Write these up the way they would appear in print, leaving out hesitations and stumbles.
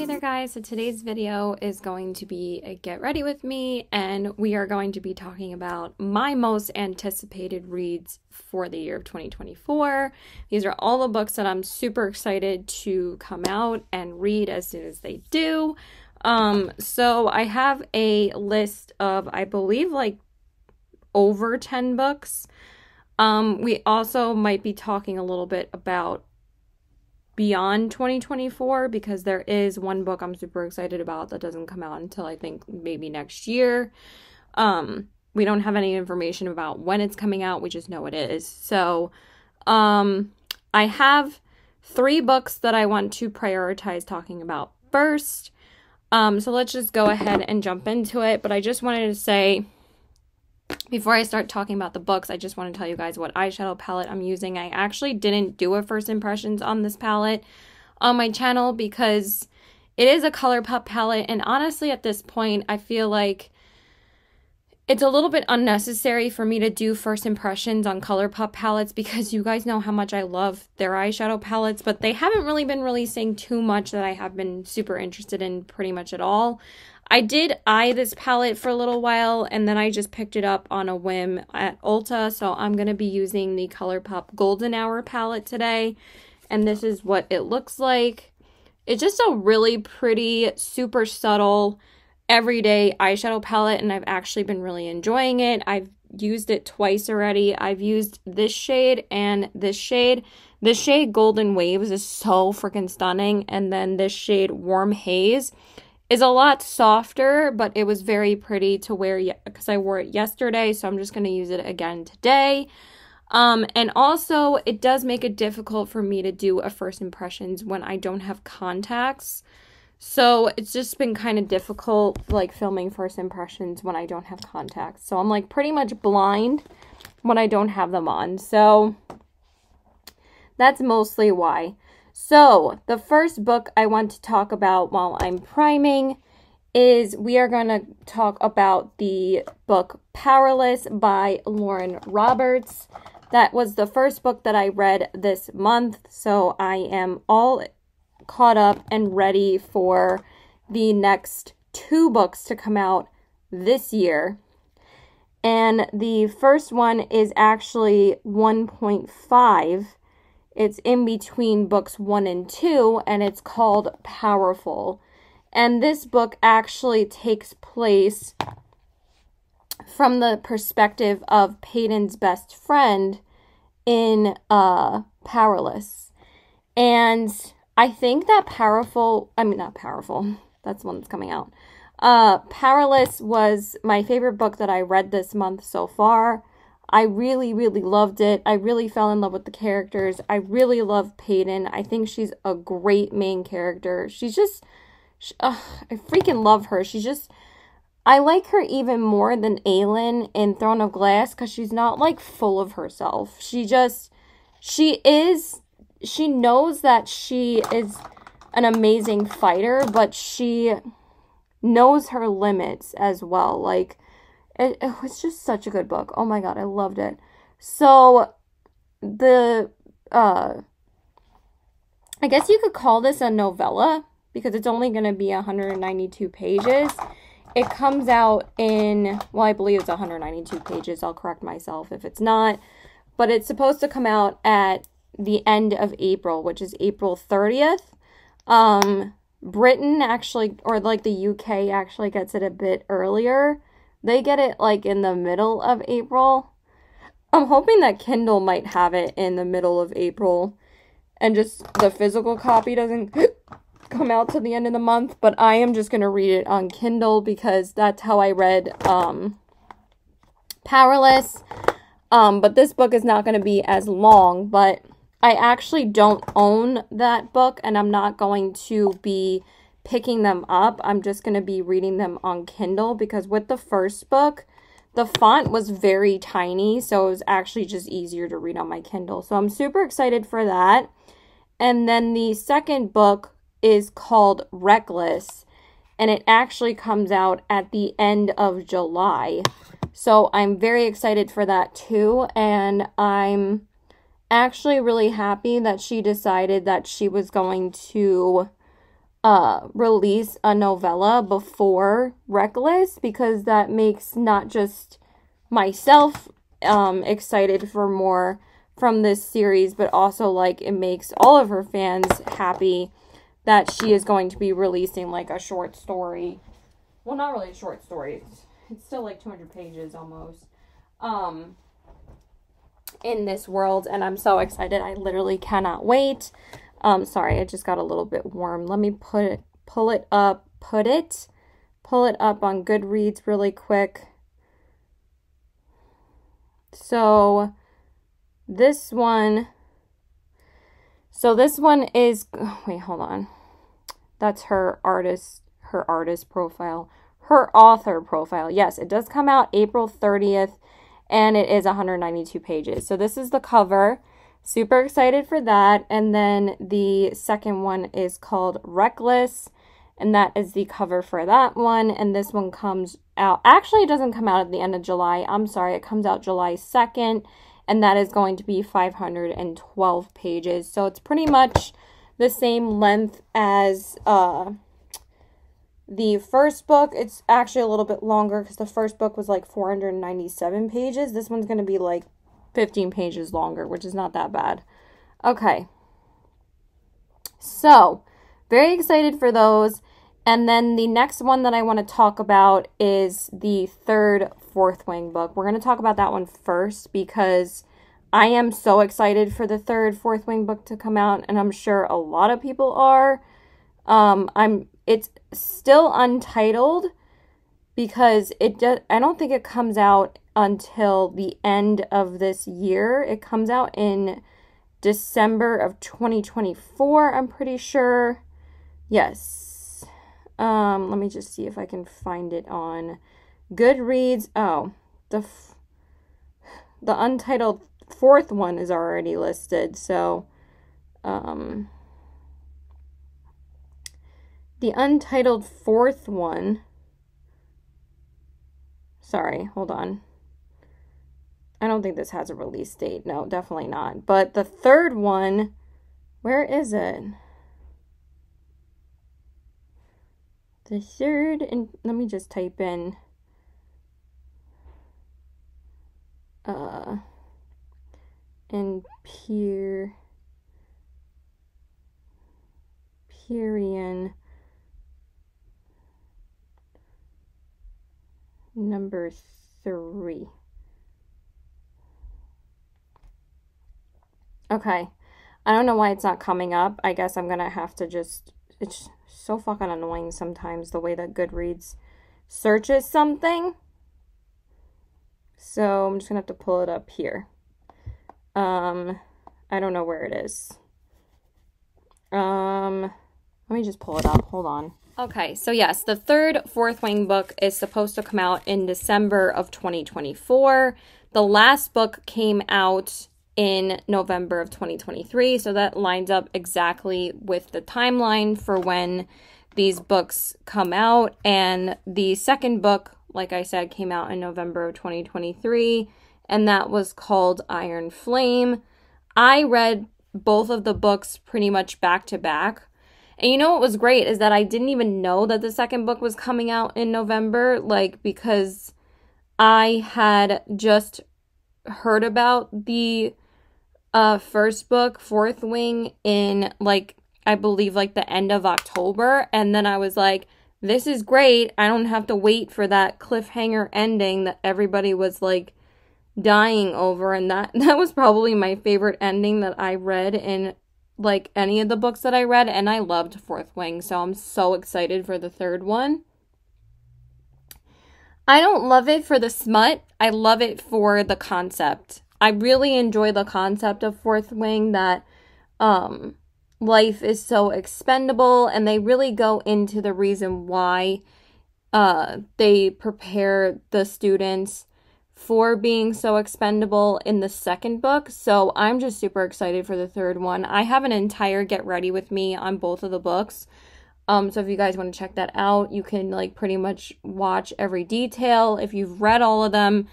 Hey there guys, so today's video is going to be a get ready with me, and we are going to be talking about my most anticipated reads for the year of 2024. These are all the books that I'm super excited to come out and read as soon as they do. So I have a list of, I believe, like over 10 books. We also might be talking a little bit about beyond 2024 because there is one book I'm super excited about that doesn't come out until I think maybe next year. We don't have any information about when it's coming out, we just know it is. So I have 3 books that I want to prioritize talking about first. So let's just go ahead and jump into it. But I just wanted to say, before I start talking about the books, I just want to tell you guys what eyeshadow palette I'm using. I actually didn't do a first impressions on this palette on my channel because it is a ColourPop palette, and honestly at this point I feel like it's a little bit unnecessary for me to do first impressions on ColourPop palettes because you guys know how much I love their eyeshadow palettes, but they haven't really been releasing too much that I have been super interested in pretty much at all. I did eye this palette for a little while, and then I just picked it up on a whim at Ulta, so I'm going to be using the ColourPop Golden Hour palette today, and this is what it looks like. It's just a really pretty, super subtle, everyday eyeshadow palette, and I've actually been really enjoying it. I've used it twice already. I've used this shade and this shade. This shade Golden Waves is so freaking stunning, and then this shade Warm Haze is a lot softer, but it was very pretty to wear because I wore it yesterday, so I'm just going to use it again today. And also, it does make it difficult for me to do a first impressions when I don't have contacts. So it's just been kind of difficult, like, filming first impressions when I don't have contacts. So I'm, like, pretty much blind when I don't have them on. So that's mostly why. So, the first book I want to talk about while I'm priming is we are going to talk about the book Powerless by Lauren Roberts. That was the first book that I read this month, so I am all caught up and ready for the next 2 books to come out this year. And the first one is actually 1.5. It's in between books 1 and 2, and it's called Powerful. And this book actually takes place from the perspective of Peyton's best friend in Powerless. And I think that not Powerful, that's the one that's coming out. Powerless was my favorite book that I read this month so far. I really, really loved it. I really fell in love with the characters. I really love Peyton. I think she's a great main character. She's just, I freaking love her. I like her even more than Aelin in Throne of Glass because she's not, like, full of herself. She knows that she is an amazing fighter, but she knows her limits as well. Like, it was just such a good book. Oh my god, I loved it. So, I guess you could call this a novella because it's only going to be 192 pages. It comes out in, well, I believe it's 192 pages. I'll correct myself if it's not. But it's supposed to come out at the end of April, which is April 30th. Britain actually, or like the UK actually gets it a bit earlier. They get it, like, in the middle of April. I'm hoping that Kindle might have it in the middle of April and just the physical copy doesn't come out till the end of the month. But I am just going to read it on Kindle because that's how I read Powerless. But this book is not going to be as long, but I actually don't own that book, and I'm not going to be picking them up. I'm just going to be reading them on Kindle because with the first book, the font was very tiny, so it was actually just easier to read on my Kindle. So I'm super excited for that. And then the second book is called Reckless, and it actually comes out at the end of July. So I'm very excited for that too, and I'm actually really happy that she decided that she was going to release a novella before Reckless, because that makes not just myself excited for more from this series, but also like it makes all of her fans happy that she is going to be releasing like a short story. Well, not really a short story. It's still like 200 pages almost. In this world, and I'm so excited. I literally cannot wait. Sorry, I just got a little bit warm. Let me pull it up on Goodreads really quick. So this one is, wait, hold on. That's her artist profile, her author profile. Yes, it does come out April 30th, and it is 192 pages. So this is the cover. Super excited for that. And then the second one is called Reckless, and that is the cover for that one. And this one comes out, actually it doesn't come out at the end of July. I'm sorry, it comes out July 2nd, and that is going to be 512 pages. So it's pretty much the same length as the first book. It's actually a little bit longer because the first book was like 497 pages. This one's going to be like 15 pages longer, which is not that bad. Okay. So, very excited for those. And then the next one that I want to talk about is the third Fourth Wing book. We're going to talk about that one first because I am so excited for the third Fourth Wing book to come out, and I'm sure a lot of people are. It's still untitled because I don't think it comes out until the end of this year. It comes out in December of 2024, I'm pretty sure. Yes. Let me just see if I can find it on Goodreads. Oh, the untitled fourth one is already listed. So, the untitled fourth one. Sorry, hold on. I don't think this has a release date. No, definitely not. But the third one, where is it? The third, and let me just type in Empyrean number 3. Okay. I don't know why it's not coming up. I guess I'm gonna have to just, it's so fucking annoying sometimes the way that Goodreads searches something. So I'm just gonna have to pull it up here. I don't know where it is. Let me just pull it up. Hold on. Okay, so yes, the third Fourth Wing book is supposed to come out in December of 2024. The last book came out in November of 2023, so that lines up exactly with the timeline for when these books come out. And the second book, like I said, came out in November of 2023, and that was called Iron Flame. I read both of the books pretty much back to back. And you know what was great is that I didn't even know that the second book was coming out in November, like, because I had just heard about the first book, Fourth Wing, in, like, I believe, like, the end of October. And then I was like, this is great. I don't have to wait for that cliffhanger ending that everybody was, like, dying over. And that was probably my favorite ending that I read in, like, any of the books that I read, and I loved Fourth Wing, so I'm so excited for the third one. I don't love it for the smut. I love it for the concept. I really enjoy the concept of Fourth Wing, that life is so expendable, and they really go into the reason why they prepare the students for being so expendable in the second book. So I'm just super excited for the third one. I have an entire Get Ready With Me on both of the books. So if you guys want to check that out, you can, like, pretty much watch every detail. If you've read all of them,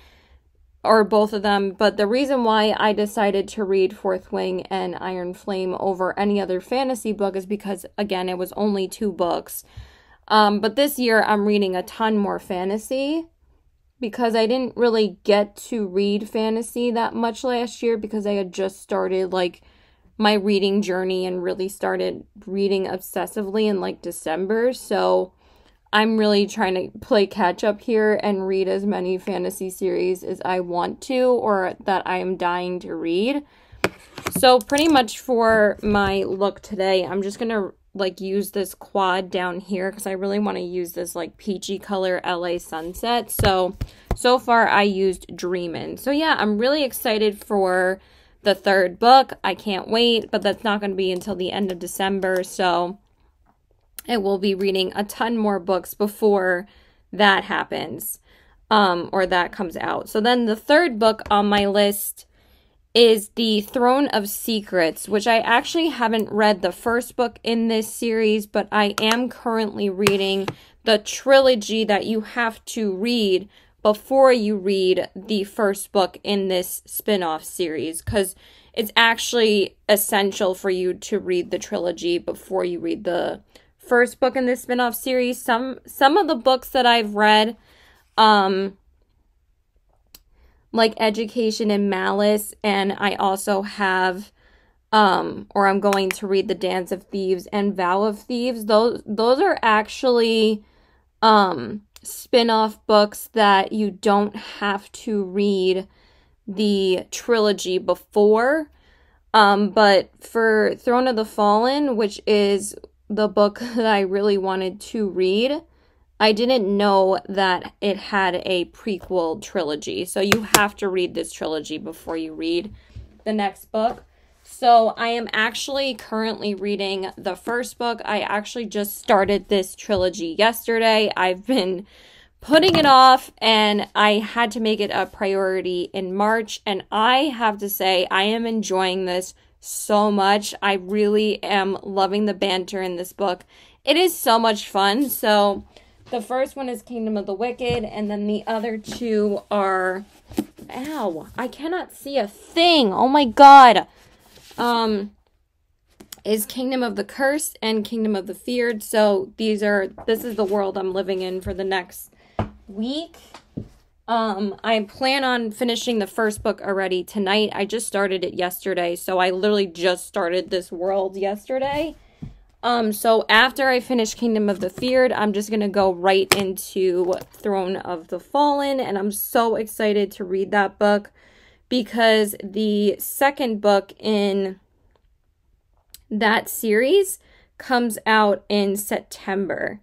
or both of them, but the reason why I decided to read Fourth Wing and Iron Flame over any other fantasy book is because, again, it was only 2 books. But this year I'm reading a ton more fantasy because I didn't really get to read fantasy that much last year because I had just started, like, my reading journey and really started reading obsessively in, like, December. So I'm really trying to play catch up here and read as many fantasy series as I want to or that I am dying to read. So pretty much for my look today, I'm just going to like use this quad down here because I really want to use this like peachy color LA sunset. So far I used Dreamin'. So yeah, I'm really excited for the 3rd book. I can't wait, but that's not going to be until the end of December. So I will be reading a ton more books before that happens, or that comes out. So then the 3rd book on my list is The Throne of Secrets, which I actually haven't read the 1st book in this series, but I am currently reading the trilogy that you have to read before you read the 1st book in this spin-off series, because it's actually essential for you to read the trilogy before you read the 1st book in this spin-off series. Some of the books that I've read, like Education and Malice, and I also have, or I'm going to read The Dance of Thieves and Vow of Thieves. Those are actually, spin-off books that you don't have to read the trilogy before. But for Throne of the Fallen, which is the book that I really wanted to read, I didn't know that it had a prequel trilogy. So you have to read this trilogy before you read the next book. So I am actually currently reading the 1st book. I actually just started this trilogy yesterday. I've been putting it off and I had to make it a priority in March. And I have to say, I am enjoying this so much. I really am loving the banter in this book. It is so much fun. So the first one is Kingdom of the Wicked, and then the other 2 are, ow, I cannot see a thing. Oh my god. Is Kingdom of the Cursed and Kingdom of the Feared. So this is the world I'm living in for the next week. I plan on finishing the 1st book already tonight. I just started it yesterday, so I literally just started this world yesterday. So after I finish Kingdom of the Feared, I'm just gonna go right into Throne of the Fallen, and I'm so excited to read that book because the 2nd book in that series comes out in September.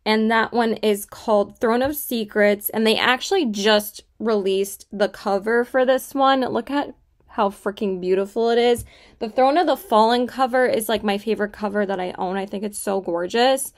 And that one is called Throne of Secrets. And they actually just released the cover for this one. Look at how freaking beautiful it is. The Throne of the Fallen cover is like my favorite cover that I own. I think it's so gorgeous.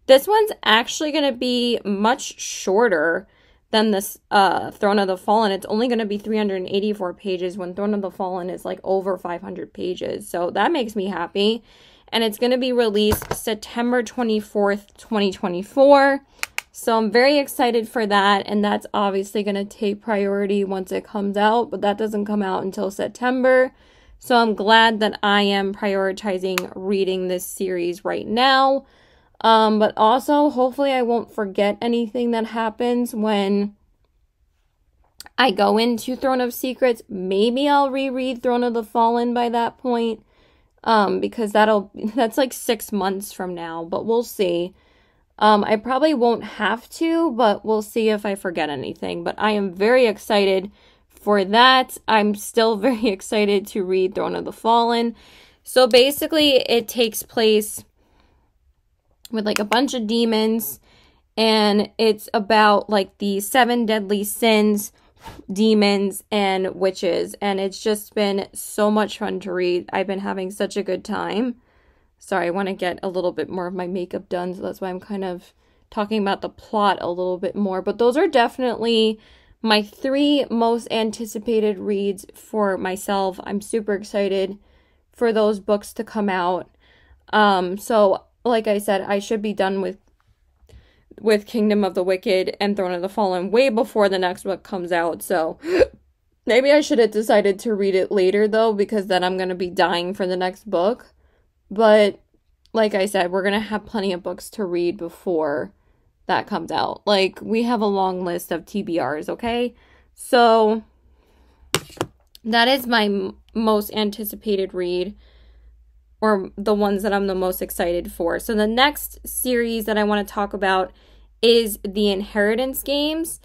This one's actually going to be much shorter than this Throne of the Fallen. It's only going to be 384 pages when Throne of the Fallen is like over 500 pages. So that makes me happy. And it's going to be released September 24th, 2024. So I'm very excited for that. And that's obviously going to take priority once it comes out. But that doesn't come out until September. So I'm glad that I am prioritizing reading this series right now. But also, hopefully I won't forget anything that happens when I go into Throne of Secrets. Maybe I'll reread Throne of the Fallen by that point. Because that's like 6 months from now, but we'll see. I probably won't have to, but we'll see if I forget anything. But I am very excited for that. I'm still very excited to read Throne of the Fallen. So basically, it takes place with like a bunch of demons, and it's about like the 7 deadly sins, demons, and witches, and it's just been so much fun to read. I've been having such a good time. Sorry, I want to get a little bit more of my makeup done, so that's why I'm kind of talking about the plot a little bit more. But those are definitely my 3 most anticipated reads for myself. I'm super excited for those books to come out. So like I said, I should be done with Kingdom of the Wicked and Throne of the Fallen way before the next book comes out. So Maybe I should have decided to read it later, though, because then I'm going to be dying for the next book. But like I said, we're going to have plenty of books to read before that comes out. Like, we have a long list of TBRs, okay? So that is my most anticipated read, or the ones that I'm the most excited for. So the next series that I want to talk about is the Inheritance Games.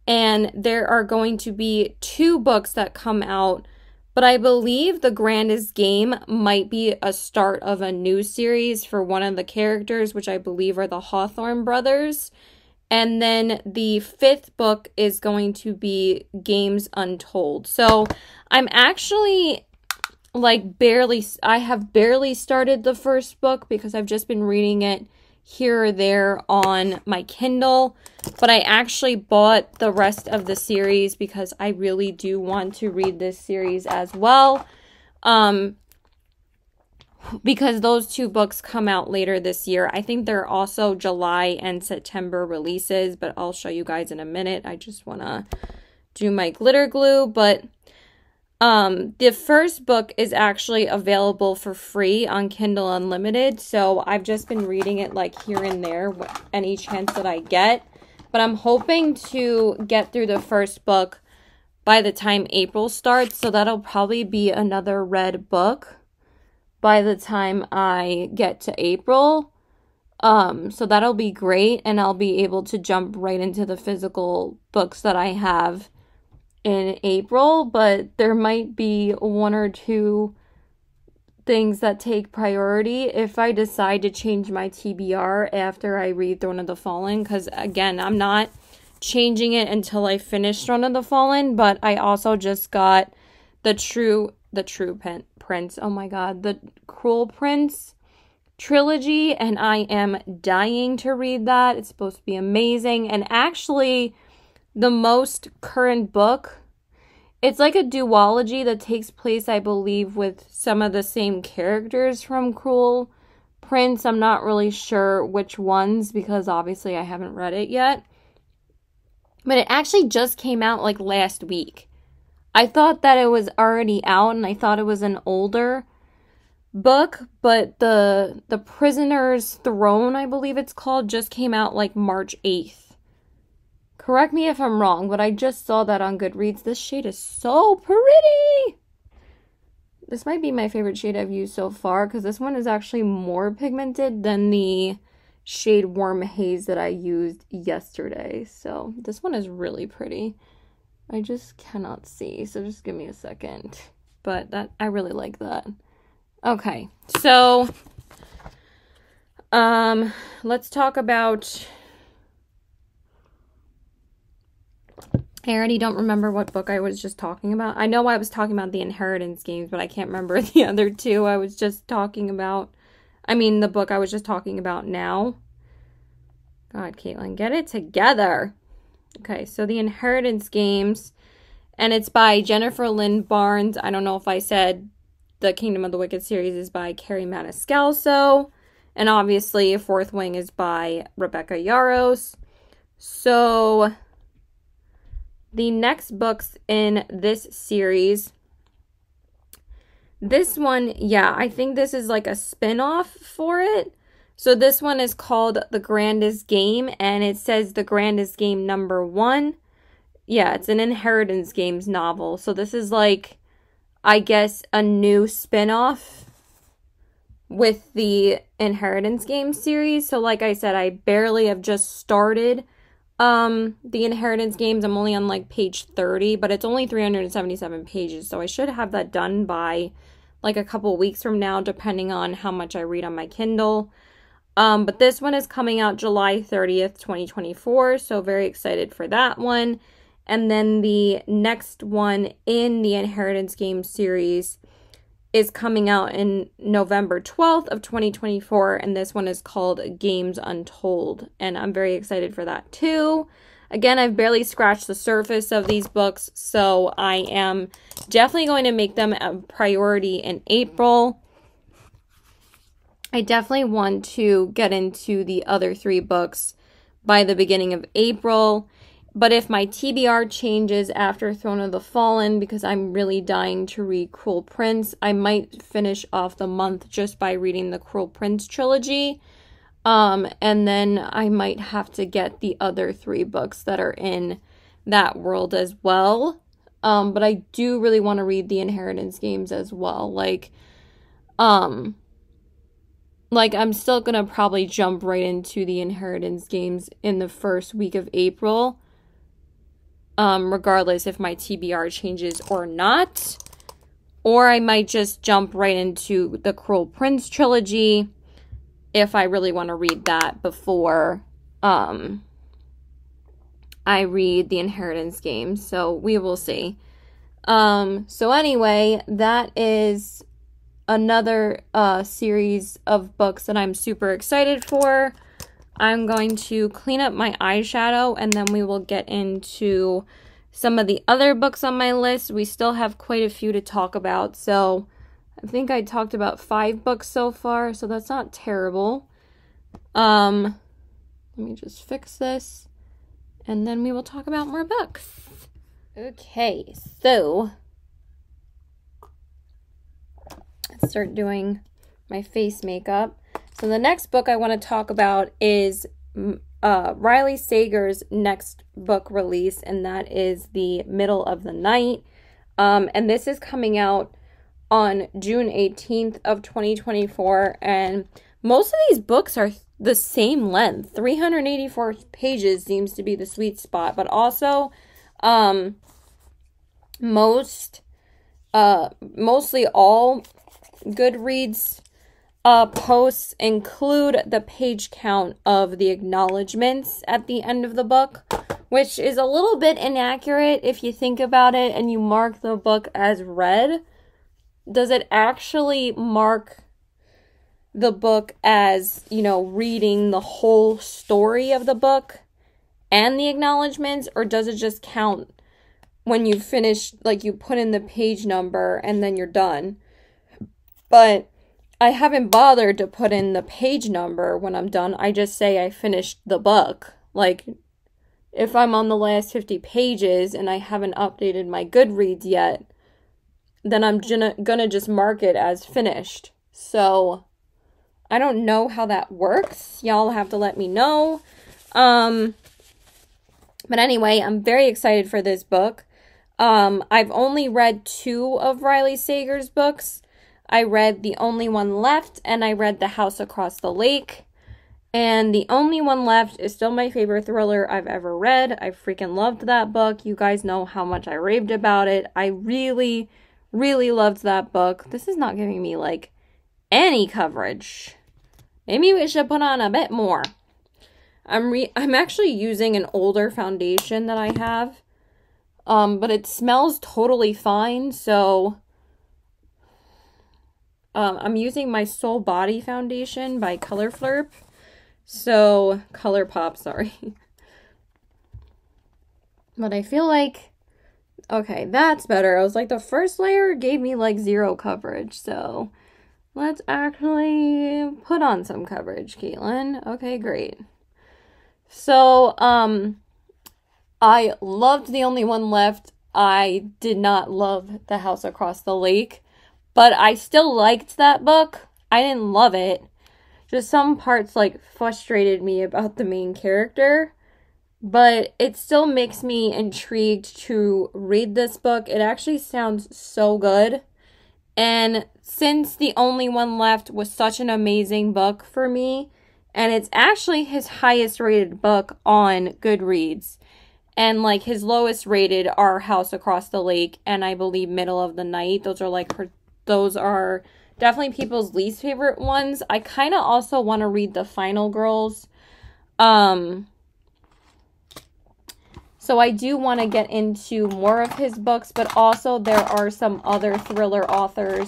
And there are going to be 2 books that come out, but I believe The Grandest Game might be a start of a new series for one of the characters, which I believe are the Hawthorne brothers. And then the 5th book is going to be Games Untold. So I'm actually I have barely started the first book because I've just been reading it here or there on my Kindle, but I actually bought the rest of the series because I really do want to read this series as well, because those 2 books come out later this year. I think they're also July and September releases, but I'll show you guys in a minute. I just want to do my glitter glue, but the first book is actually available for free on Kindle Unlimited, so I've just been reading it like here and there, any chance that I get, but I'm hoping to get through the first book by the time April starts, so that'll probably be another red book by the time I get to April, so that'll be great, and I'll be able to jump right into the physical books that I have in April, but there might be 1 or 2 things that take priority if I decide to change my TBR after I read Throne of the Fallen, because again, I'm not changing it until I finish Throne of the Fallen, but I also just got the Prince, oh my god, the Cruel Prince trilogy, and I am dying to read that. It's supposed to be amazing, and actually the most current book, it's like a duology that takes place, I believe, with some of the same characters from Cruel Prince. I'm not really sure which ones because obviously I haven't read it yet. But it actually just came out like last week. I thought that it was already out and I thought it was an older book, but the Prisoner's Throne, I believe it's called, just came out like March 8th. Correct me if I'm wrong, but I just saw that on Goodreads. This shade is so pretty! This might be my favorite shade I've used so far, because this one is actually more pigmented than the shade Warm Haze that I used yesterday. So this one is really pretty. I just cannot see, so just give me a second. But I really like that. Okay, so let's talk about... I already don't remember what book I was just talking about. I know I was talking about the Inheritance Games, but I can't remember the other 2 I was just talking about. I mean, the book I was just talking about now. God, Caitlin, get it together. Okay, so the Inheritance Games, and it's by Jennifer Lynn Barnes. I don't know if I said the Kingdom of the Wicked series is by Carrie Maniscalco, and obviously Fourth Wing is by Rebecca Yarros. So the next books in this series, this one, yeah, I think this is like a spin-off for it. So this one is called The Grandest Game, and it says The Grandest Game #1. Yeah, it's an Inheritance Games novel. So this is like, I guess, a new spin-off with the Inheritance Games series. So like I said, I barely have just started the Inheritance Games. I'm only on like page 30, but it's only 377 pages, so I should have that done by like a couple weeks from now, depending on how much I read on my Kindle. But this one is coming out July 30th, 2024, so very excited for that one. And then the next one in the Inheritance Games series is coming out in November 12th of 2024, and this one is called Games Untold, and I'm very excited for that too. Again, I've barely scratched the surface of these books, so I am definitely going to make them a priority in April. I definitely want to get into the other 3 books by the beginning of April. But if my TBR changes after Throne of the Fallen, because I'm really dying to read Cruel Prince, I might finish off the month just by reading the Cruel Prince trilogy. And then I might have to get the other 3 books that are in that world as well. But I do really want to read the Inheritance Games as well. Like I'm still gonna probably jump right into the Inheritance Games in the first week of April. Regardless if my TBR changes or not. Or I might just jump right into the Cruel Prince trilogy if I really want to read that before I read the Inheritance Games. So we will see. So anyway, that is another series of books that I'm super excited for. I'm going to clean up my eyeshadow and then we will get into some of the other books on my list. We still have quite a few to talk about, so I think I talked about 5 books so far, so that's not terrible. Let me just fix this and then we will talk about more books. Okay, so let's start doing my face makeup. So the next book I want to talk about is Riley Sager's next book release, and that is The Middle of the Night. And this is coming out on June 18th of 2024, and most of these books are the same length. 384 pages seems to be the sweet spot, but also mostly all Goodreads posts include the page count of the acknowledgments at the end of the book, which is a little bit inaccurate if you think about it and you mark the book as read. Does it actually mark the book as, you know, reading the whole story of the book and the acknowledgments, or does it just count when you finish, like you put in the page number and then you're done? But I haven't bothered to put in the page number when I'm done. I just say I finished the book. Like, if I'm on the last 50 pages and I haven't updated my Goodreads yet, then I'm gonna just mark it as finished. So, I don't know how that works. Y'all have to let me know. But anyway, I'm very excited for this book. I've only read 2 of Riley Sager's books. I read The Only One Left, and I read The House Across the Lake. And The Only One Left is still my favorite thriller I've ever read. I freaking loved that book. You guys know how much I raved about it. I really, really loved that book. This is not giving me, like, any coverage. Maybe we should put on a bit more. I'm actually using an older foundation that I have. But it smells totally fine, so I'm using my Soul Body foundation by ColourPop, sorry. But I feel like, okay, that's better. I was like, the first layer gave me like 0 coverage, so let's actually put on some coverage, Caitlin. Okay, great. So, I loved The Only One Left. I did not love The House Across the Lake, but I still liked that book. I didn't love it. Just some parts, like, frustrated me about the main character, but it still makes me intrigued to read this book. It actually sounds so good, and since The Only One Left was such an amazing book for me, and it's actually his highest rated book on Goodreads, and, like, his lowest rated are House Across the Lake and I believe Middle of the Night. Those are definitely people's least favorite ones. I kind of also want to read The Final Girls. So I do want to get into more of his books, but also there are some other thriller authors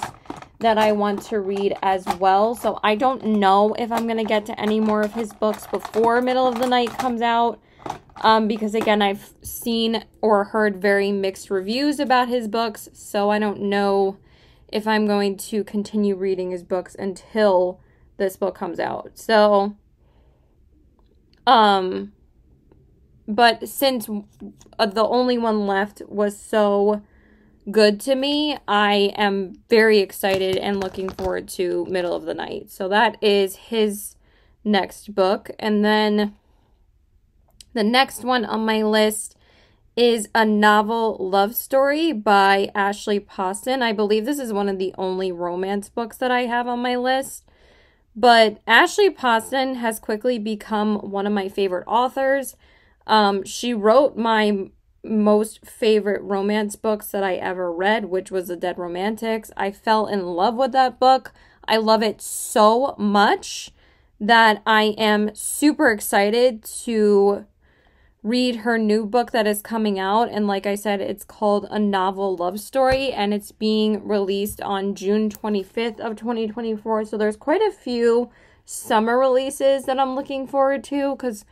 that I want to read as well. So I don't know if I'm going to get to any more of his books before Middle of the Night comes out. Because again, I've seen or heard very mixed reviews about his books, so I don't know if I'm going to continue reading his books until this book comes out. So, But since the only one left was so good to me, I am very excited and looking forward to Middle of the Night. So that is his next book. And then the next one on my list is A Novel Love Story by Ashley Poston. I believe this is one of the only romance books that I have on my list. But Ashley Poston has quickly become one of my favorite authors. She wrote my most favorite romance books that I ever read, which was The Dead Romantics. I fell in love with that book. I love it so much that I am super excited to read her new book that is coming out. And like I said, it's called A Novel Love Story, and it's being released on June 25th of 2024. So there's quite a few summer releases that I'm looking forward to, because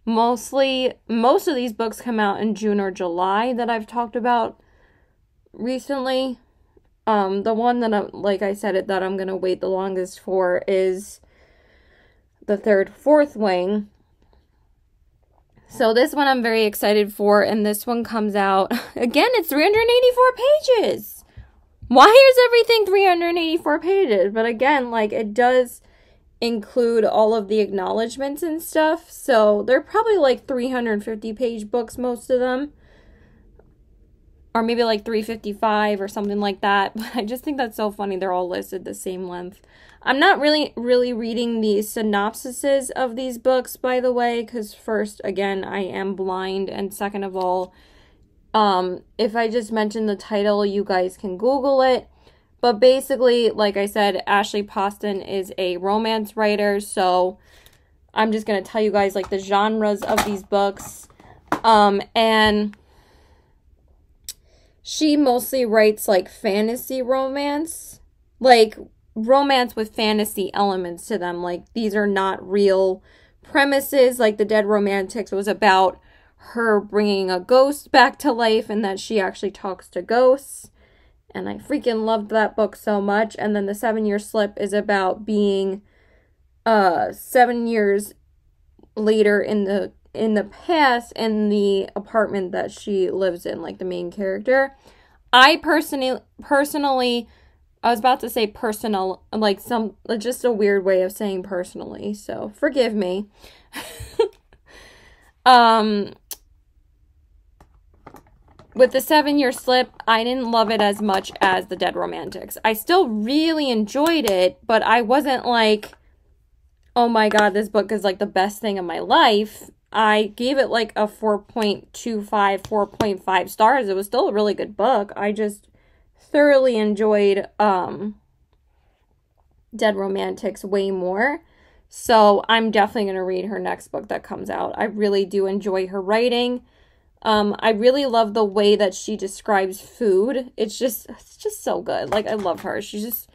most of these books come out in June or July that I've talked about recently. The one that like I said, that I'm going to wait the longest for is The Third Fourth Wing. So this one I'm very excited for, and this one comes out, again, it's 384 pages. Why is everything 384 pages? But again, like, it does include all of the acknowledgments and stuff, so they're probably like 350 page books, most of them, or maybe like 355 or something like that. But I just think that's so funny, they're all listed the same length. I'm not really reading the synopsises of these books, by the way, because first, again, I am blind, and second of all, if I just mention the title, you guys can Google it. But basically, like I said, Ashley Poston is a romance writer, so I'm just going to tell you guys, like, the genres of these books. And she mostly writes, like, fantasy romance. Like, romance with fantasy elements to them. Like, these are not real premises. Like, The Dead Romantics was about her bringing a ghost back to life, and that she actually talks to ghosts. And I freaking loved that book so much. And then The 7-Year Slip is about being 7 years later in the past in the apartment that she lives in, like the main character. I personally, I was about to say personal, like just a weird way of saying personally, so forgive me. With The 7-Year Slip, I didn't love it as much as The Dead Romantics. I still really enjoyed it, but I wasn't like, oh my god, this book is like the best thing of my life. I gave it like a 4.25, 4.5 stars. It was still a really good book. I just thoroughly enjoyed Dead Romantics way more. So I'm definitely going to read her next book that comes out. I really do enjoy her writing. I really love the way that she describes food. It's just so good. Like, I love her. She's just,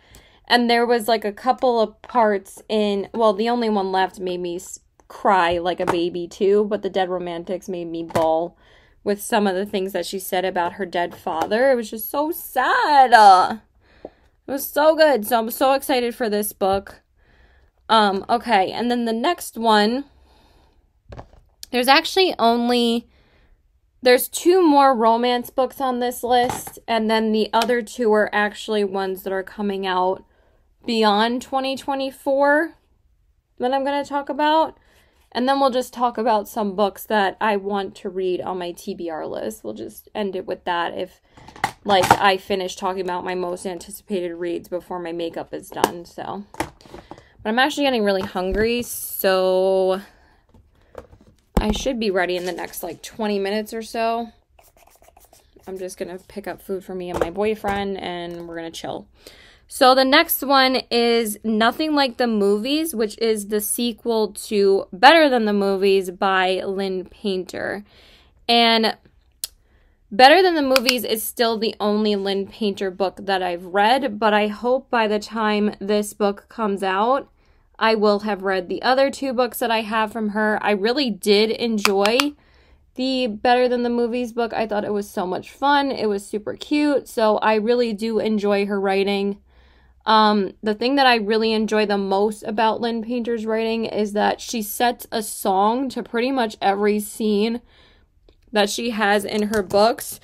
and there was like a couple of parts in, well, the only one left made me cry like a baby too, but The Dead Romantics made me bawl with some of the things that she said about her dead father. It was just so sad. It was so good. So I'm so excited for this book. Okay, and then the next one, there's two more romance books on this list, and then the other two are actually ones that are coming out beyond 2024 that I'm going to talk about. And then we'll just talk about some books that I want to read on my TBR list. We'll just end it with that if, like, I finish talking about my most anticipated reads before my makeup is done, so. But I'm actually getting really hungry, so I should be ready in the next, like, 20 minutes or so. I'm just going to pick up food for me and my boyfriend, and we're going to chill. So the next one is Nothing Like the Movies, which is the sequel to Better Than the Movies by Lynn Painter. And Better Than the Movies is still the only Lynn Painter book that I've read, but I hope by the time this book comes out, I will have read the other two books that I have from her. I really did enjoy the Better Than the Movies book. I thought it was so much fun. It was super cute, so I really do enjoy her writing. The thing that I really enjoy the most about Lynn Painter's writing is that she sets a song to pretty much every scene that she has in her books.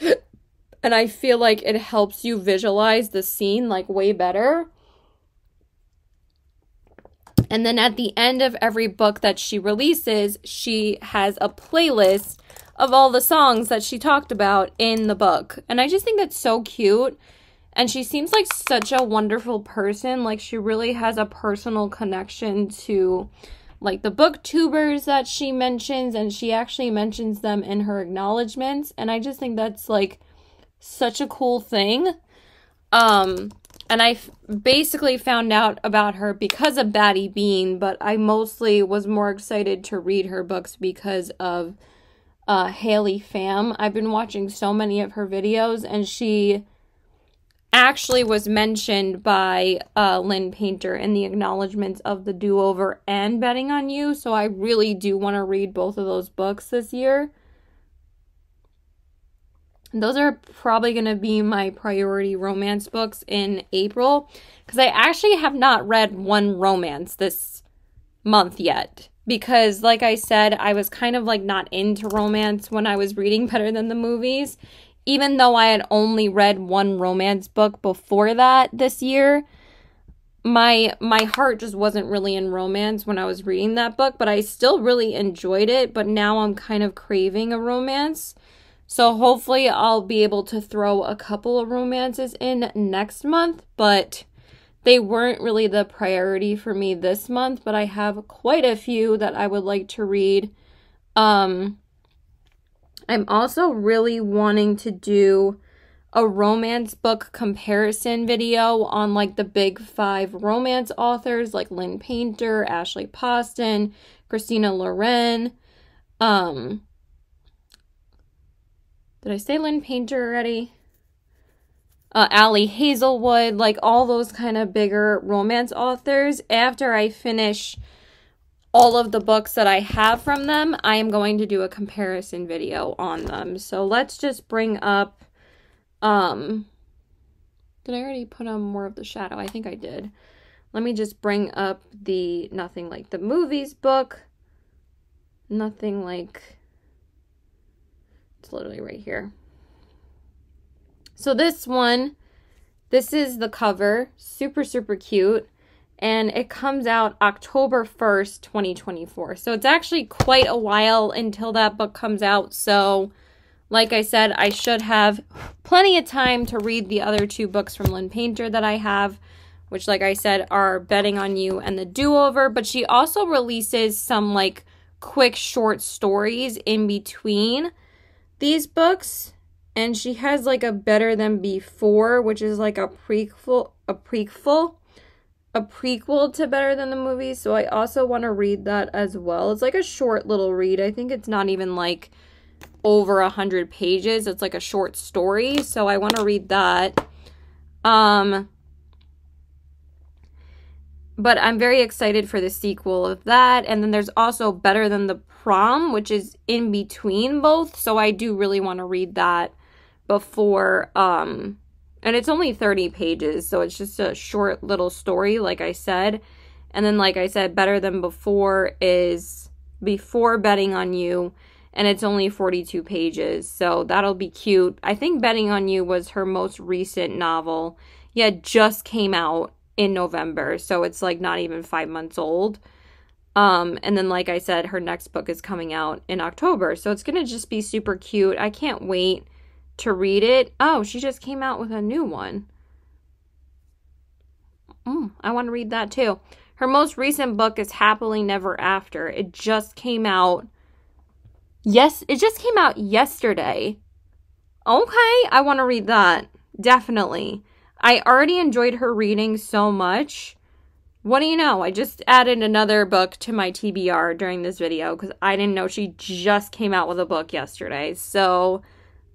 And I feel like it helps you visualize the scene, like, way better. And then at the end of every book that she releases, she has a playlist of all the songs that she talked about in the book. And I just think that's so cute. And she seems like such a wonderful person. Like, she really has a personal connection to, like, the booktubers that she mentions. And she actually mentions them in her acknowledgments. And I just think that's, like, such a cool thing. And I basically found out about her because of Batty Bean, but I mostly was more excited to read her books because of Haley Pham. I've been watching so many of her videos, and she actually was mentioned by Lynn Painter in the acknowledgments of The Do-Over and Betting on You, so I really do want to read both of those books this year. Those are probably going to be my priority romance books in April, because I actually have not read one romance this month yet, because like I said, I was kind of like not into romance when I was reading Better Than the Movies, even though I had only read one romance book before that this year. My heart just wasn't really in romance when I was reading that book, but I still really enjoyed it, but now I'm kind of craving a romance. So hopefully I'll be able to throw a couple of romances in next month, but they weren't really the priority for me this month, but I have quite a few that I would like to read. I'm also really wanting to do a romance book comparison video on, like, the big 5 romance authors, like Lynn Painter, Ashley Poston, Christina Loren, did I say Lynn Painter already? Ali Hazelwood, like all those kind of bigger romance authors. After I finish all of the books that I have from them, I am going to do a comparison video on them. So let's just bring up, did I already put on More of the Shadow? I think I did. Let me just bring up the Nothing Like the Movies book. Nothing Like... It's literally right here. So this one, this is the cover. Super, super cute. And it comes out October 1st, 2024. So it's actually quite a while until that book comes out. So, like I said, I should have plenty of time to read the other 2 books from Lynn Painter that I have, which, like I said, are Betting on You and The Do-Over. But she also releases some, like, quick short stories in between these books, and she has, like, a Better Than Before, which is like a prequel to Better Than the Movies. So I also want to read that as well. It's like a short little read. I think it's not even like over 100 pages. It's like a short story, so I want to read that. But I'm very excited for the sequel of that. And then there's also Better Than the Prom, which is in between both. So I do really want to read that before, and it's only 30 pages. So it's just a short little story, like I said. And then, like I said, Better Than Before is before Betting on You, and it's only 42 pages. So that'll be cute. I think Betting on You was her most recent novel. Yeah, it just came out in November, so it's like not even 5 months old. And then, like I said, her next book is coming out in October, so it's gonna just be super cute. I can't wait to read it. Oh, she just came out with a new one. I want to read that too. Her most recent book is Happily Never After. It just came out. Yes, it just came out yesterday. Okay, I want to read that. Definitely. I already enjoyed her reading so much. What do you know? I just added another book to my TBR during this video because I didn't know she just came out with a book yesterday. So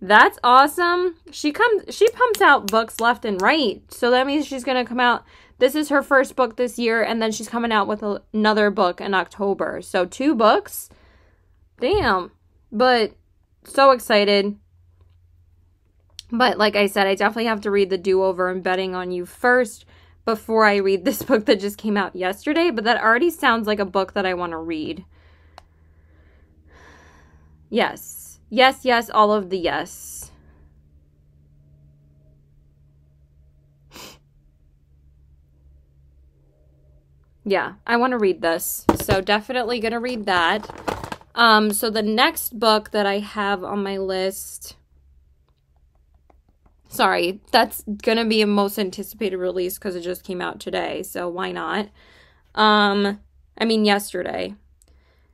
that's awesome. She pumps out books left and right. So that means she's going to come out. This is her first book this year, and then she's coming out with another book in October. So 2 books. Damn. But so excited. But like I said, I definitely have to read The Do-Over and Betting on You first before I read this book that just came out yesterday, but that already sounds like a book that I want to read. Yes. Yes, yes, all of the yes. Yeah, I want to read this. So definitely going to read that. So the next book that I have on my list... Sorry, that's going to be a most anticipated release because it just came out today, so why not? Yesterday.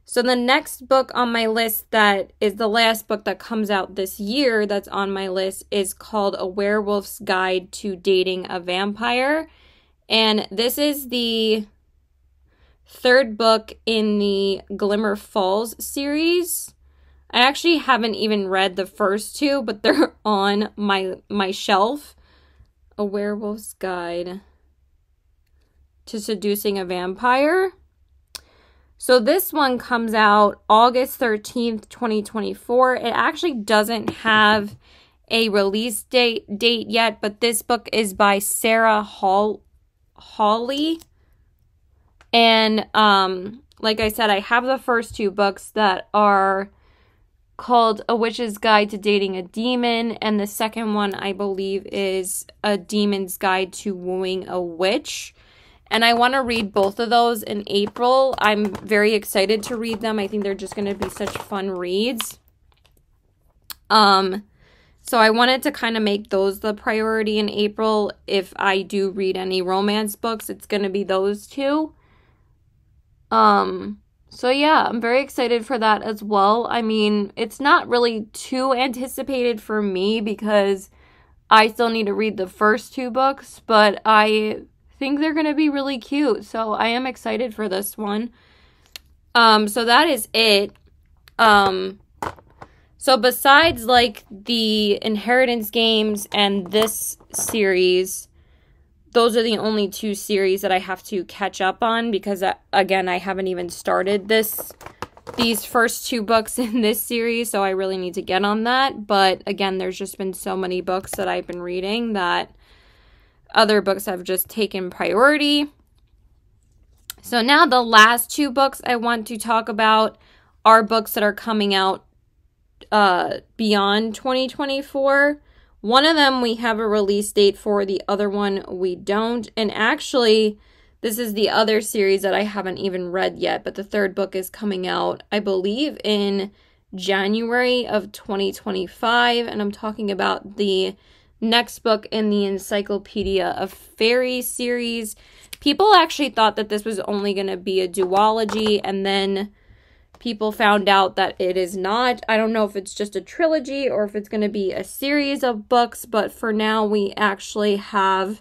So the next book on my list that is the last book that comes out this year that's on my list is called A Werewolf's Guide to Dating a Vampire. And this is the third book in the Glimmer Falls series. I actually haven't even read the first two, but they're on my shelf. A Werewolf's Guide to Seducing a Vampire. So this one comes out August 13th, 2024. It actually doesn't have a release date yet, but this book is by Sarah Hawley. And like I said, I have the first two books that are called A Witch's Guide to Dating a Demon, and the second one I believe is A Demon's Guide to Wooing a Witch. And I want to read both of those in April. I'm very excited to read them. I think they're just going to be such fun reads. So I wanted to kind of make those the priority in April. If I do read any romance books, it's going to be those two. So yeah, I'm very excited for that as well. I mean, it's not really too anticipated for me because I still need to read the first two books, but I think they're going to be really cute. So I am excited for this one. So that is it. So besides like the Inheritance games and this series, those are the only two series that I have to catch up on because again, I haven't even started these first two books in this series, so I really need to get on that. But again, there's just been so many books that I've been reading that other books have just taken priority. So now the last two books I want to talk about are books that are coming out beyond 2024. One of them we have a release date for, the other one we don't. And actually, this is the other series that I haven't even read yet, but the third book is coming out, I believe, in January of 2025. And I'm talking about the next book in the Encyclopedia of Fairy series. People actually thought that this was only going to be a duology, and then people found out that it is not. I don't know if it's just a trilogy or if it's going to be a series of books, but for now we actually have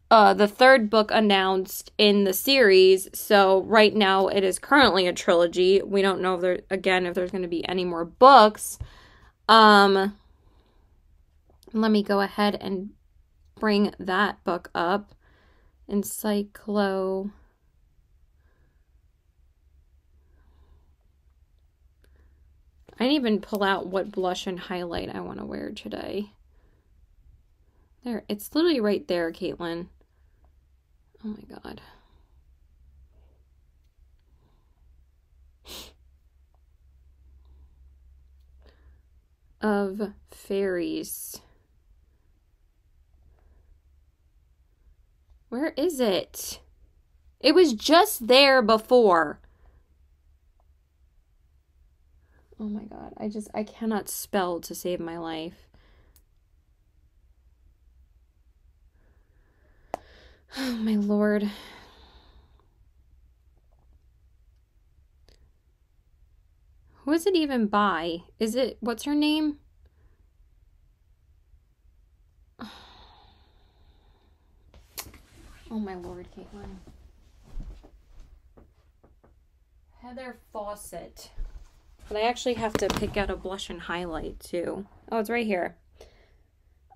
the third book announced in the series. So right now it is currently a trilogy. We don't know if there's going to be any more books. Let me go ahead and bring that book up. Encyclo. I didn't even pull out what blush and highlight I want to wear today. There, it's literally right there, Caitlin. Oh my God. Of Fairies. Where is it? It was just there before. Oh my God, I cannot spell to save my life. Oh my Lord. Who is it even by? What's her name? Oh my Lord, Caitlin. Heather Fawcett. But I actually have to pick out a blush and highlight too. Oh, it's right here.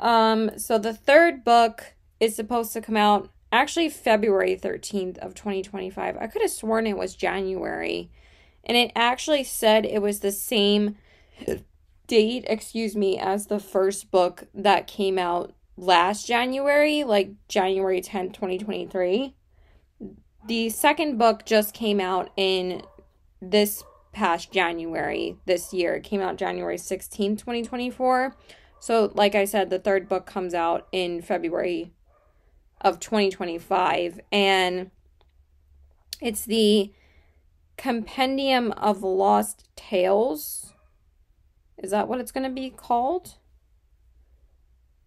So the third book is supposed to come out actually February 13th of 2025. I could have sworn it was January. And it actually said it was the same date, as the first book that came out last January, like January 10th, 2023. The second book just came out in this past January this year. It came out January 16th, 2024. So, like I said, the third book comes out in February of 2025. And it's the Compendium of Lost Tales. Is that what it's going to be called?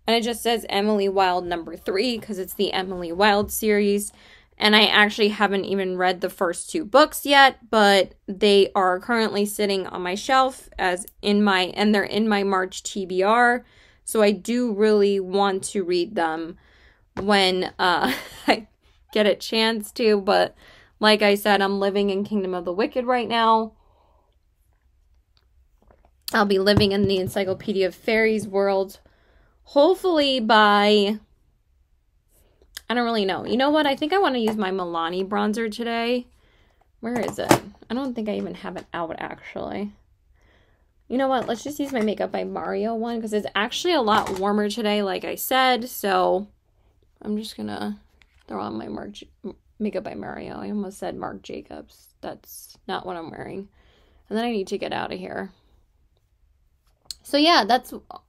And it just says Emily Wilde #3 because it's the Emily Wilde series. And I actually haven't even read the first 2 books yet, but they are currently sitting on my shelf and they're in my March TBR. So I do really want to read them when I get a chance to. But like I said, I'm living in Kingdom of the Wicked right now. I'll be living in the Encyclopedia of Fairies world. Hopefully by... I don't really know. You know what? I think I want to use my Milani bronzer today. Where is it? I don't think I even have it out, actually. You know what? Let's just use my Makeup by Mario one, because it's actually a lot warmer today, like I said. So, I'm just going to throw on my Makeup by Mario. I almost said Marc Jacobs. That's not what I'm wearing. And then I need to get out of here. So, yeah,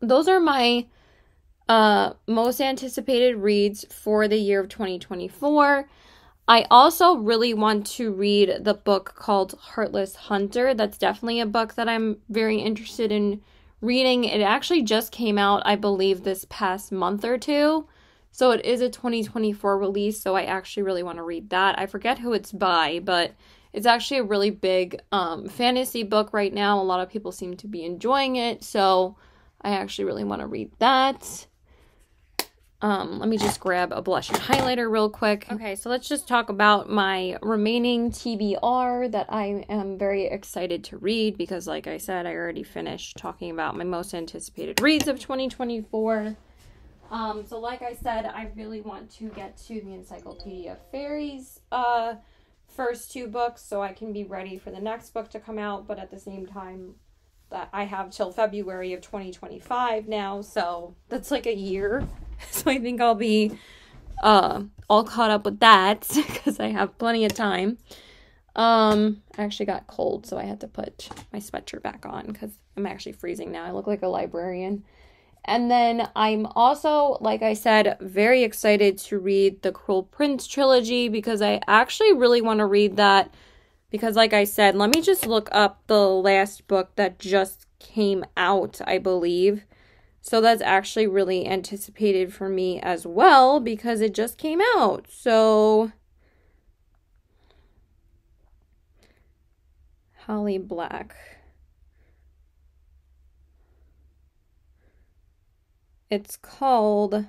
those are my... most anticipated reads for the year of 2024. I also really want to read the book called Heartless Hunter. That's definitely a book that I'm very interested in reading. It actually just came out, I believe, this past month or two. So it is a 2024 release, so I actually really want to read that. I forget who it's by, but it's actually a really big fantasy book right now. A lot of people seem to be enjoying it, so I actually really want to read that. Let me just grab a blush and highlighter real quick. Okay, so let's just talk about my remaining TBR that I am very excited to read because, like I said, I already finished talking about my most anticipated reads of 2024. So like I said, I really want to get to the Encyclopedia of Fairies first 2 books so I can be ready for the next book to come out, but at the same time that I have till February of 2025 now, so that's like a year. So I think I'll be all caught up with that because I have plenty of time. I actually got cold, so I had to put my sweatshirt back on because I'm actually freezing now. I look like a librarian. And then I'm also, like I said, very excited to read the Cruel Prince trilogy because I actually really want to read that because, like I said, let me just look up the last book that just came out, I believe. So that's actually really anticipated for me as well because it just came out. So, Holly Black. It's called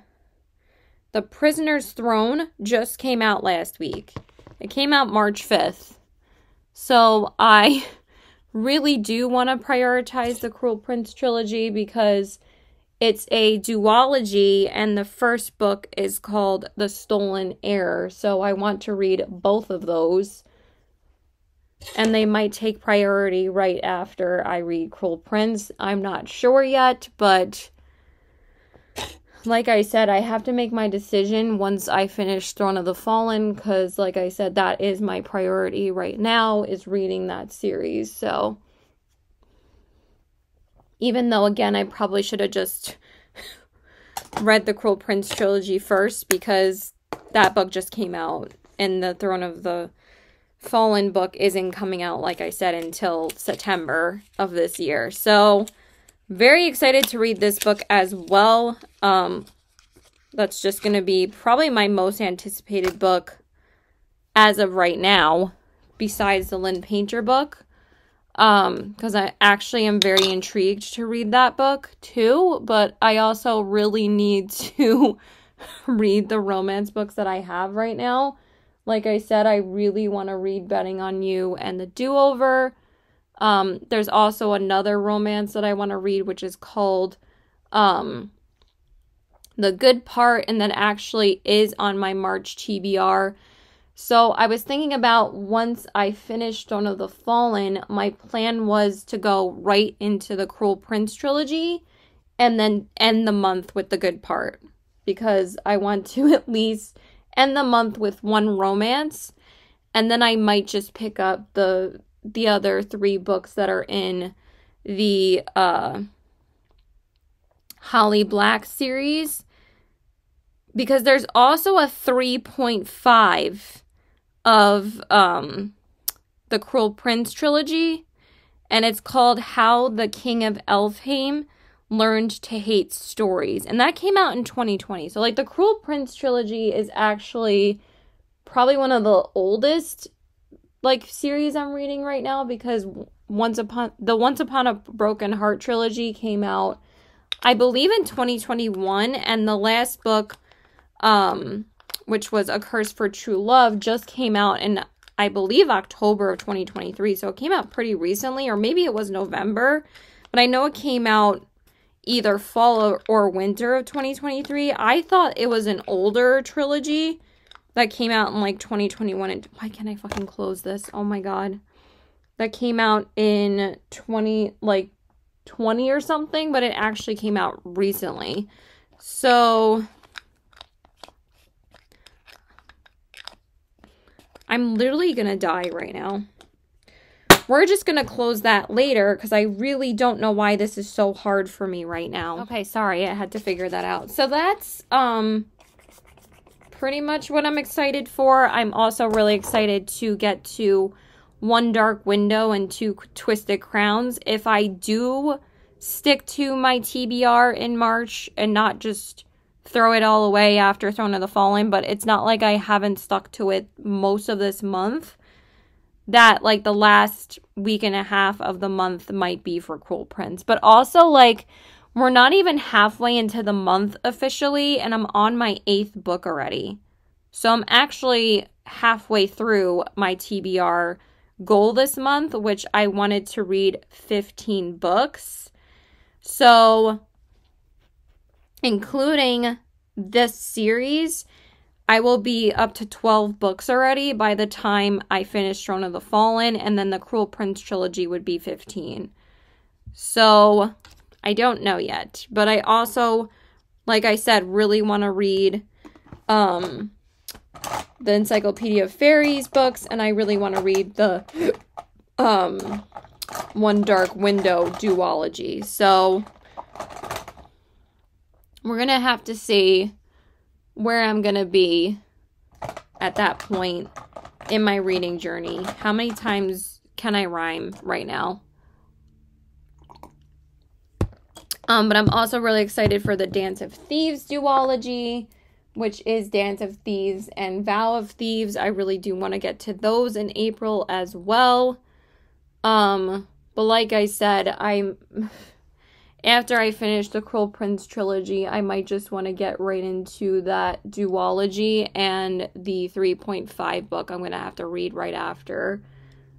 The Prisoner's Throne. Just came out last week. It came out March 5th. So I really do want to prioritize the Cruel Prince trilogy because it's a duology and the first book is called The Stolen Heir. So I want to read both of those. And they might take priority right after I read Cruel Prince. I'm not sure yet, but like I said, I have to make my decision once I finish Throne of the Fallen because, like I said, that is my priority right now, is reading that series. So, even though, again, I probably should have just read the Cruel Prince trilogy first because that book just came out and the Throne of the Fallen book isn't coming out, like I said, until September of this year. So, very excited to read this book as well. That's just going to be probably my most anticipated book as of right now, besides the Lynn Painter book. Because I actually am very intrigued to read that book too, but I also really need to read the romance books that I have right now. Like I said, I really want to read Betting on You and The Do-Over. There's also another romance that I want to read, which is called The Good Part, and that actually is on my March TBR. So I was thinking about once I finished Throne of the Fallen, my plan was to go right into the Cruel Prince trilogy and then end the month with The Good Part. because I want to at least end the month with one romance. And then I might just pick up the other 3 books that are in the Holly Black series. Because there's also a 3.5 of the Cruel Prince trilogy. And it's called How the King of Elfhame Learned to Hate Stories. And that came out in 2020. So, like, the Cruel Prince trilogy is actually probably one of the oldest, like, series I'm reading right now. Because Once Upon a Broken Heart trilogy came out, I believe, in 2021. And the last book, which was A Curse for True Love, just came out in, I believe, October of 2023. So it came out pretty recently, or maybe it was November. But I know it came out either fall or winter of 2023. I thought it was an older trilogy that came out in like 2021. And why can't I fucking close this? Oh my god. That came out in 20 or something, but it actually came out recently. So I'm literally gonna die right now. We're just gonna close that later because I really don't know why this is so hard for me right now. Okay, sorry, I had to figure that out. So that's pretty much what I'm excited for. I'm also really excited to get to One Dark Window and 2 Twisted Crowns. If I do stick to my TBR in March and not just throw it all away after Throne of the Fallen, but it's not like I haven't stuck to it most of this month, that like the last week and a half of the month might be for Cruel Prince. But also, like, we're not even halfway into the month officially, and I'm on my 8th book already. So I'm actually halfway through my TBR goal this month, which I wanted to read 15 books. So including this series, I will be up to 12 books already by the time I finish Throne of the Fallen, and then the Cruel Prince trilogy would be 15. So I don't know yet, but I also, like I said, really want to read the Encyclopedia of Fairies books, and I really want to read the One Dark Window duology. So we're going to have to see where I'm going to be at that point in my reading journey. How many times can I rhyme right now? But I'm also really excited for the Dance of Thieves duology, which is Dance of Thieves and Vow of Thieves. I really do want to get to those in April as well. But like I said, after I finish the Cruel Prince trilogy, I might just want to get right into that duology and the 3.5 book I'm going to have to read right after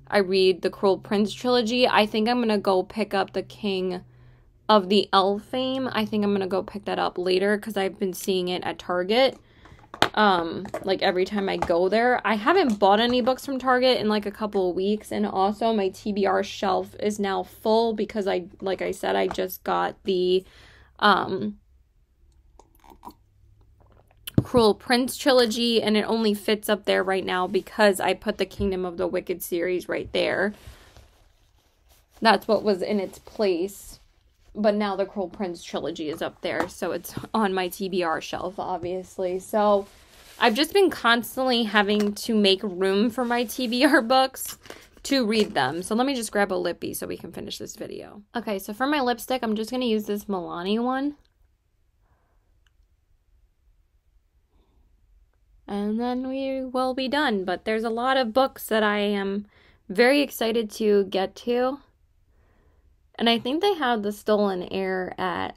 I read the Cruel Prince trilogy. I think I'm going to go pick up the King of the Elfhame. I think I'm going to go pick that up later because I've been seeing it at Target. Like every time I go there. I haven't bought any books from Target in like a couple of weeks, and also my TBR shelf is now full because like I said, I just got the Cruel Prince trilogy, and it only fits up there right now because I put the Kingdom of the Wicked series right there. That's what was in its place. But now the Cruel Prince trilogy is up there, so it's on my TBR shelf, obviously. So I've just been constantly having to make room for my TBR books to read them. So let me just grab a lippy so we can finish this video. Okay, so for my lipstick, I'm just going to use this Milani one. And then we will be done. But there's a lot of books that I am very excited to get to. And I think they have the Stolen Heir at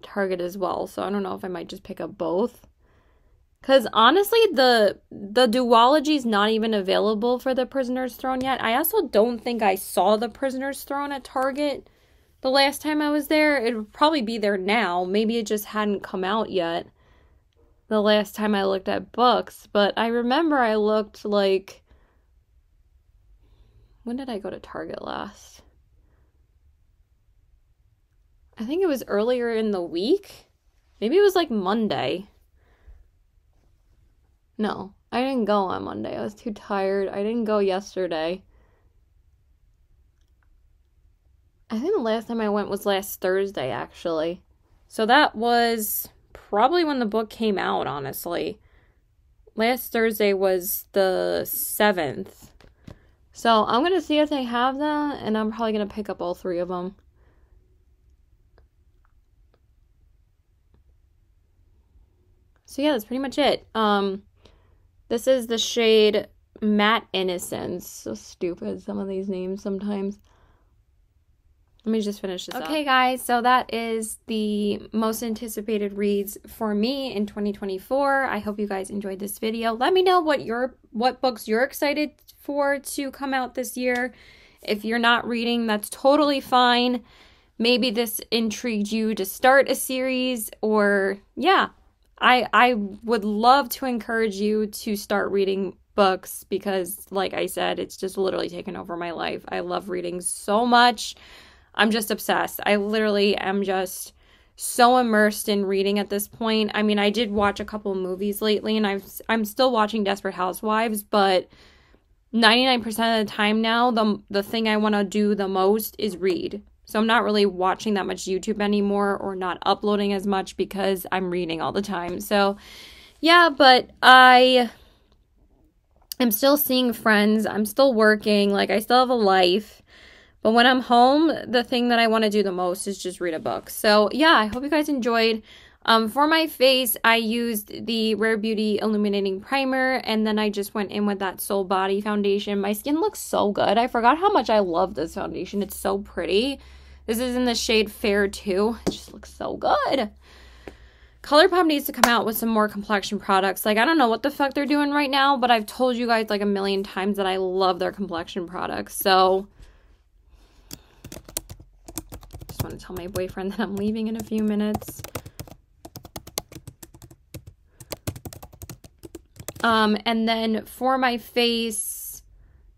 Target as well. So I don't know if I might just pick up both. Because honestly, the duology is not even available for the Prisoner's Throne yet. I also don't think I saw the Prisoner's Throne at Target the last time I was there. It would probably be there now. Maybe it just hadn't come out yet the last time I looked at books. But I remember I looked like... When did I go to Target last? I think it was earlier in the week. Maybe it was like Monday. No, I didn't go on Monday. I was too tired. I didn't go yesterday. I think the last time I went was last Thursday, actually. So that was probably when the book came out, honestly. Last Thursday was the 7th. So I'm going to see if they have that, and I'm probably going to pick up all 3 of them. So yeah, that's pretty much it. This is the shade Matte Innocence. So stupid, some of these names sometimes. Let me just finish this up. Okay, guys, so that is the most anticipated reads for me in 2024. I hope you guys enjoyed this video. Let me know what books you're excited for to come out this year. If you're not reading, that's totally fine. Maybe this intrigued you to start a series, or yeah, I would love to encourage you to start reading books because, like I said, it's just literally taken over my life. I love reading so much. I'm just obsessed. I literally am just so immersed in reading at this point. I mean, I did watch a couple of movies lately, and I'm still watching Desperate Housewives, but 99% of the time now, the thing I want to do the most is read. So I'm not really watching that much YouTube anymore, or not uploading as much because I'm reading all the time. So yeah, but I am still seeing friends. I'm still working. Like, I still have a life. But when I'm home, the thing that I want to do the most is just read a book. So yeah, I hope you guys enjoyed. For my face, I used the Rare Beauty Illuminating Primer, and then I just went in with that Soul Body foundation. My skin looks so good. I forgot how much I love this foundation. It's so pretty. This is in the shade Fair too. It just looks so good. ColourPop needs to come out with some more complexion products. Like, I don't know what the fuck they're doing right now, but I've told you guys like a million times that I love their complexion products. So just want to tell my boyfriend that I'm leaving in a few minutes. And then for my face,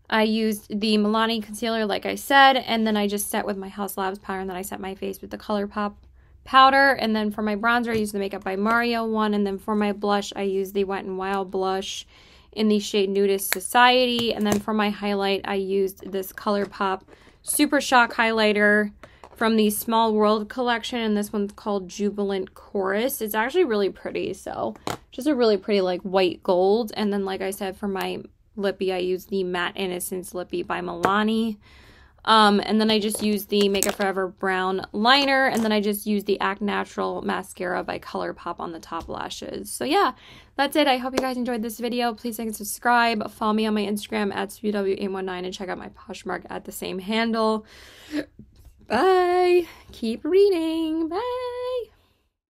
I used the Milani concealer, like I said, and then I just set with my Haus Labs powder, and then I set my face with the ColourPop powder. And then for my bronzer, I used the Makeup by Mario one, and then for my blush, I used the Wet n Wild blush in the shade Nudist Society. And then for my highlight, I used this ColourPop Super Shock highlighter from the Small World collection, and this one's called Jubilant Chorus. It's actually really pretty, so just a really pretty like white gold. And then, like I said, for my lippy, I used the Matte Innocence Lippy by Milani. And then I just used the Make Up For Ever brown liner, and then I just used the Act Natural mascara by ColourPop on the top lashes. So yeah, that's it. I hope you guys enjoyed this video. Please like and subscribe. Follow me on my Instagram at SPW819 and check out my Poshmark at the same handle. Bye. Keep reading. Bye.